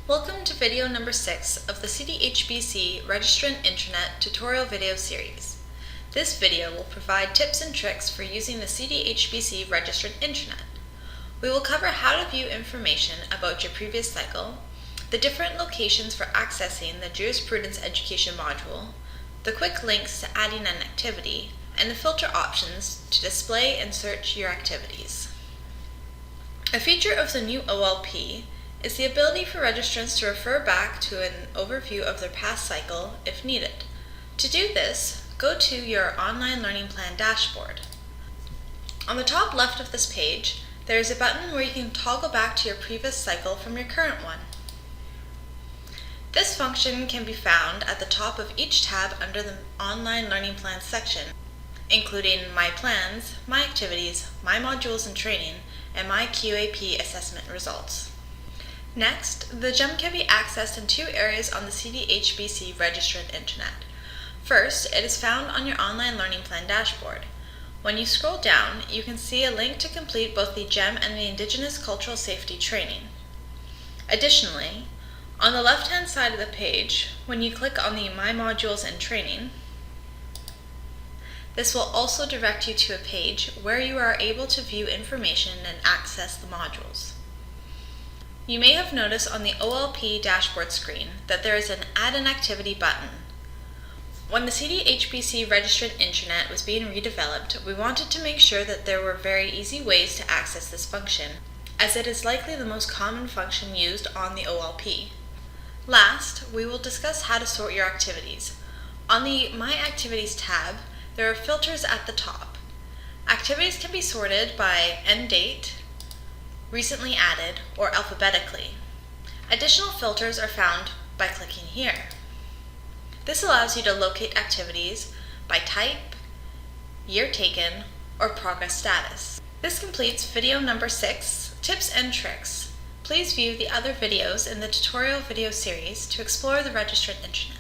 Welcome to video number 6 of the CDHBC Registrant Intranet tutorial video series. This video will provide tips and tricks for using the CDHBC Registrant Intranet. We will cover how to view information about your previous cycle, the different locations for accessing the Jurisprudence Education module, the quick links to adding an activity, and the filter options to display and search your activities. A feature of the new OLP is the ability for registrants to refer back to an overview of their past cycle if needed. To do this, go to your Online Learning Plan dashboard. On the top left of this page, there is a button where you can toggle back to your previous cycle from your current one. This function can be found at the top of each tab under the Online Learning Plan section, including My Plans, My Activities, My Modules and Training, and My QAP Assessment Results. Next, the GEM can be accessed in two areas on the CDHBC Registrant Intranet. First, it is found on your Online Learning Plan dashboard. When you scroll down, you can see a link to complete both the GEM and the Indigenous Cultural Safety training. Additionally, on the left-hand side of the page, when you click on the My Modules and Training, this will also direct you to a page where you are able to view information and access the modules. You may have noticed on the OLP dashboard screen that there is an Add an Activity button. When the CDHBC Registrant Intranet was being redeveloped, we wanted to make sure that there were very easy ways to access this function, as it is likely the most common function used on the OLP. Last, we will discuss how to sort your activities. On the My Activities tab, there are filters at the top. Activities can be sorted by end date, recently added, or alphabetically. Additional filters are found by clicking here. This allows you to locate activities by type, year taken, or progress status. This completes video number 6, Tips and Tricks. Please view the other videos in the tutorial video series to explore the Registrant Intranet.